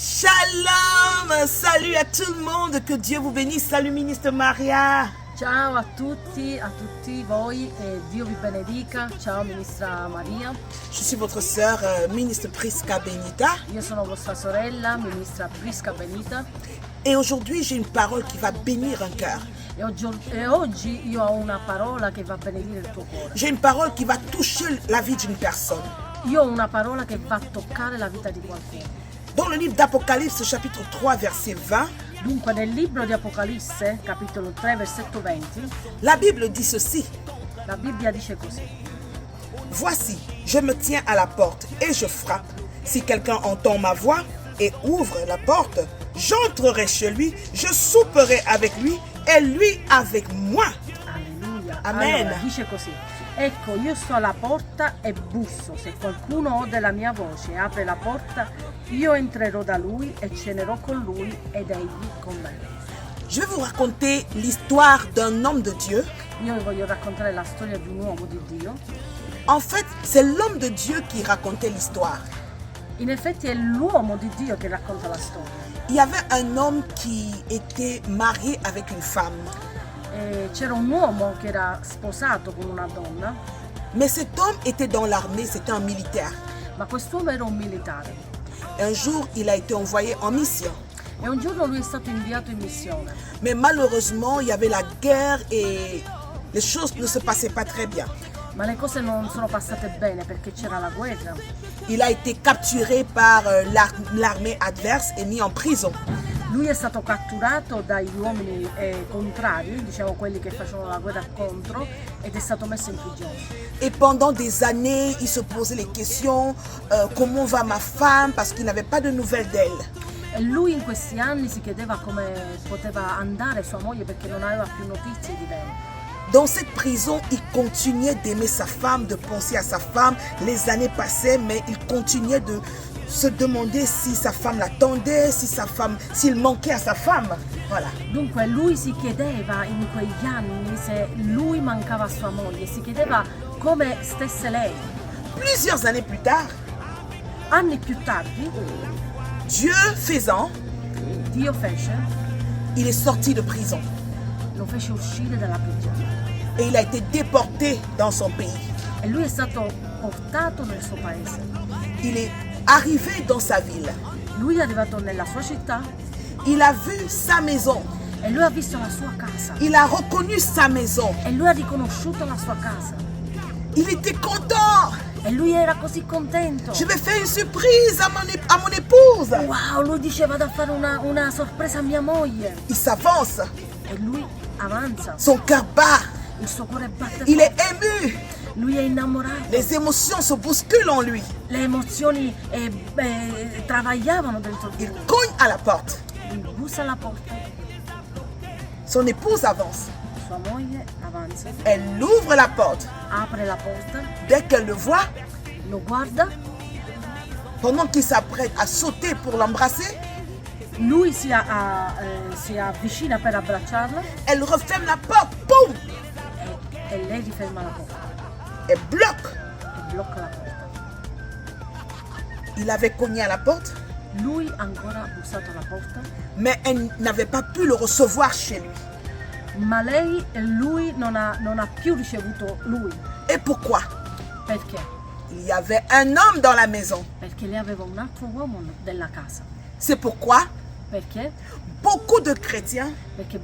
Shalom, salut à tout le monde, que Dieu vous bénisse. Salut ministre Maria. Ciao a tutti voi e Dio vi benedica. Ciao ministra Maria. Je suis votre sœur, ministre Prisca Benita. Io sono vostra sorella, ministra Prisca Benita. Et aujourd'hui, j'ai une parole qui va bénir un cœur. E oggi io ho una parola che va a benedire il tuo cuore. J'ai une parole qui va toucher la vie d'une personne. Io ho una parola che va a toccare la vita di qualcuno. Dans le livre d'Apocalypse, chapitre 3, verset 20, Dunque nel libro di Apocalisse, capitolo 3, versetto 20, la Bible dit ceci. la Bibbia dice così. Voici, je me tiens à la porte et je frappe. Si quelqu'un entend ma voix et ouvre la porte, j'entrerai chez lui, je souperai avec lui et lui avec moi. Alleluia. Amen. Allora, dice così. Ecco, io sto alla porta e busso. Se qualcuno ode la mia voce e apre la porta, io entrerò da lui e cenerò con lui ed egli con me. Je vais vous raconter l'histoire d'un homme de Dieu. Io vi voglio raccontare la storia di un uomo di Dio. En fait, c'est l'homme de Dieu qui racontait l'histoire. In effetti è l'uomo di Dio che racconta la storia. Il y avait un homme qui était marié avec une femme. C'era un uomo che era sposato con una donna, Mais cet homme était dans l'armée, c'était un militaire. ma quest'uomo era un militare. Un jour, il a été envoyé en mission. E un giorno lui è stato inviato in missione. Mais malheureusement, il y avait la guerre et les choses ne se passaient pas très bien. Ma le cose non sono passate bene perché c'era la guerra. Il a été capturé par l'armée adverse et mis en prison. Lui è stato catturato dagli uomini contrari, diciamo quelli che facevano la guerra contro, ed è stato messo in prigione. Et pendant des années, il se posait les questions, comment va ma femme, parce qu'il n'avait pas de nouvelles d'elle. E lui in questi anni si chiedeva come poteva andare sua moglie perché non aveva più notizie di lei. Dans cette prison, il continuait d'aimer sa femme, de penser à sa femme. Les années passaient, mais il continuait de se demander si sa femme l'attendait, s'il manquait à sa femme. Voilà. Dunque lui si chiedeva in quegli anni se lui mancava a sua moglie, si chiedeva come stesse lei. Plusieurs années plus tard, Anni più tardi, Dieu faisant, Dio fece, il est sorti de prison lo fece uscire dalla prigione. et il a été déporté dans son pays. E lui è stato portato nel suo paese. Il est arrivé dans sa ville. Lui è arrivato nella sua città Il a vu sa maison. e lui ha visto la sua casa. Il a reconnu sa maison. E lui ha riconosciuto la sua casa. Il était content. E lui era così contento. Je vais faire une surprise à mon épouse. Wow, lui diceva da fare una sorpresa a mia moglie. Il s'avance. E lui avanza. Son cœur bat. Il suo cuore batte Il forte. est ému. Lui è innamorato. Les émotions se bousculent en lui. Le emozioni travagliavano dentro di Il lui. cogne à la porte. Lui bussa alla porta. Son épouse avance. Sua moglie avanza. Elle ouvre la porte. Apre la porta. Dès qu'elle le voit, Lo guarda. pendant qu'il s'apprête à sauter pour l'embrasser, Lui si avvicina per abbracciarla. elle referme la porte. Boum! E lei riferma la porta. Elle bloque. E blocca la porta. Il avait cogné à la porte, Lui ancora ha bussato alla porta. mais elle n'avait pas pu le recevoir chez lui. Ma lui non ha più ricevuto lui. Et pourquoi? Perché? Il y avait un homme dans la maison. Perché lei aveva un altro uomo della casa. C'est pourquoi Perché? beaucoup de chrétiens Perché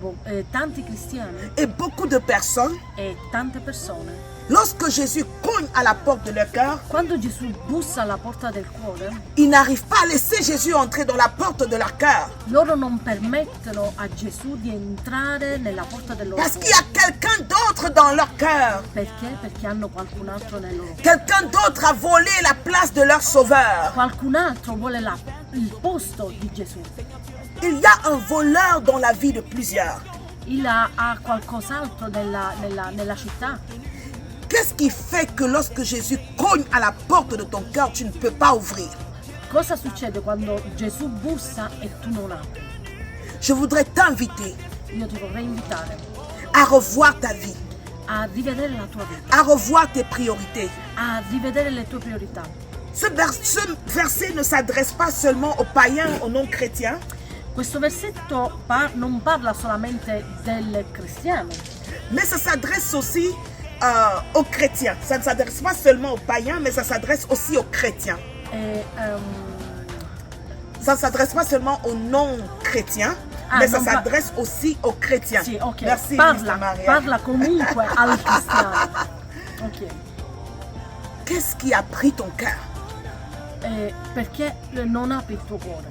tanti cristiani et beaucoup de personnes, e tante persone, lorsque Jésus cogne à la porte de leur cœur, quando Gesù bussa alla porta del cuore, ils n'arrivent pas à laisser Jésus entrer dans la porte de leur cœur. loro non permettono a Gesù di entrare nella porta del loro Parce qu'il y a cuore. quelqu'un d'autre dans leur cœur. Perché? Perché hanno qualcun altro nel loro cuore. Quelqu'un d'autre a volé la place de leur sauveur. Qualcun altro vuole il posto di Gesù. Il y a un voleur dans la vie de plusieurs. Il ha qualcos'altro nella città. Qu'est-ce qui fait que lorsque Jésus cogne à la porte de ton cœur, tu ne peux pas ouvrir? Cosa succede quando Gesù bussa e tu non apri? Je voudrais t'inviter Io ti vorrei invitare à revoir ta vie, a rivedere la tua vita, à revoir tes priorités. a rivedere le tue priorità. Ce verset ne s'adresse pas seulement aux païens, aux non-chrétiens, Questo versetto non parla solamente del cristiano, mais ça s'adresse aussi aux chrétiens. Ça ne s'adresse pas seulement aux païens, mais ça s'adresse aussi aux chrétiens. Ça ne s'adresse pas seulement aux non-chrétiens, mais ça s'adresse aussi aux chrétiens. Sì, ok. Merci, Maria. Parla comunque al cristiano. Ok. Qu'est-ce qui a pris ton cœur? Perché non apri il tuo cuore.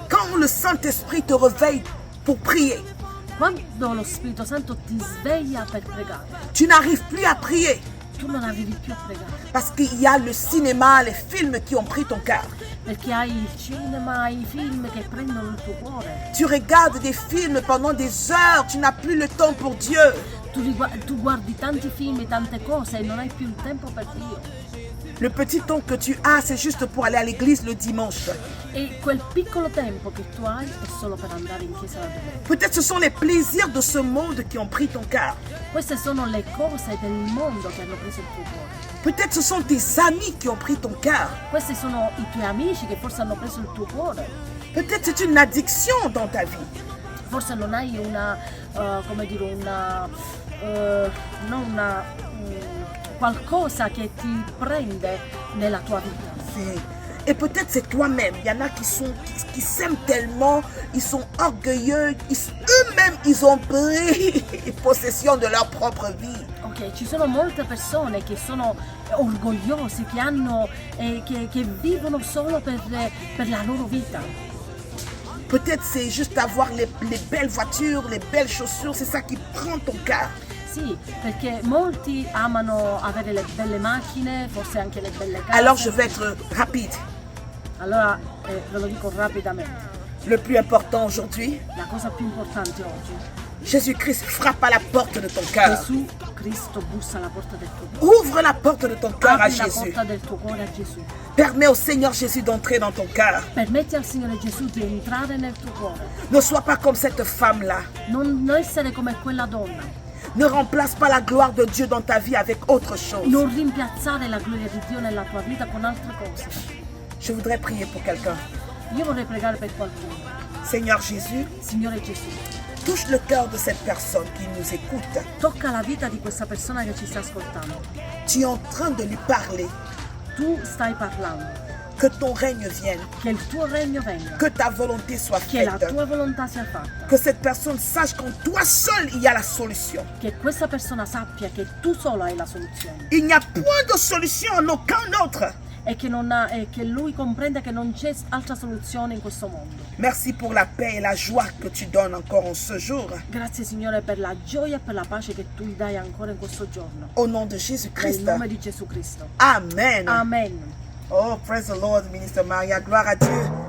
Quand le Saint-Esprit te réveille pour prier, Quando lo Spirito Santo ti sveglia per pregare, tu n'arrives plus à prier tu non arrivi più a pregare. parce qu'il y a le cinéma, les films qui ont pris ton cœur. Perché hai il cinema, hai i film che prendono il tuo cuore. Tu regardes des films pendant des heures, tu n'as plus le temps pour Dieu. Tu guardi tanti film e tante cose e non hai più il tempo per Dio. Le petit temps que tu as, c'est juste pour aller à l'église le dimanche. E quel piccolo tempo che tu hai è solo per andare in chiesa la domenica. Peut-être ce sont les plaisirs de ce monde qui ont pris ton cœur. Queste sono le cose del mondo che hanno preso il tuo cuore. Peut-être ce sont tes amis qui ont pris ton cœur. Questi sono i tuoi amici che forse hanno preso il tuo cuore. Peut-être c'est une addiction dans ta vie. Forse non hai qualcosa che ti prende nella tua vita. Et peut-être c'est toi-même. Il y en a qui s'aiment tellement, ils sont orgueilleux, eux-mêmes ils ont pris possession de leur propre vie. Ok, ci sono molte persone che sono orgogliosi, che vivono solo per la loro vita. Peut-être c'est juste avoir les belles voitures, les belles chaussures, c'est ça qui prend ton cœur. Sì, perché molti amano avere le belle macchine, forse anche le belle case. Alors je vais être rapide. Allora ve lo dico rapidamente. Le plus important aujourd'hui, La cosa più importante oggi, Jésus-Christ frappe à la porte de ton cœur. Gesù Cristo bussa alla porta del tuo cuore. Ouvre la porte de ton cœur à Apri la Jésus. porta del tuo cuore a Gesù. Permets au Seigneur Jésus d'entrer dans ton cœur. Permetti al Signore Gesù di entrare nel tuo cuore. Ne sois pas comme cette femme-là. Non essere come quella donna. Ne remplace pas la gloire de Dieu dans ta vie avec autre chose. Non rimpiazzare la gloria di Dio nella tua vita con altre cose. Je voudrais prier pour quelqu'un. Io vorrei pregare per qualcuno. Seigneur Jésus, Signore Gesù, touche le cœur de cette personne qui nous écoute. tocca la vita di questa persona che ci sta ascoltando. Tu es en train de lui parler. Tu stai parlando. Que ton règne vienne. Che il tuo regno venga. Que ta volonté soit Che la faite. tua volontà sia fatta. Que cette personne sache qu'en toi seul, il y a la solution. Che questa persona sappia che tu solo hai la soluzione. Il n'y a point de solution en aucun autre. E che lui comprenda che non c'è altra soluzione in questo mondo. Merci pour la paix et la joie que tu donnes encore en ce jour. Grazie Signore per la gioia e per la pace che tu gli dai ancora in questo giorno. Au nom de Nel Jésus-Christ. nome di Gesù Cristo. Amen. Amen. Oh, praise the Lord, Ministre Maria. Gloire à Dieu.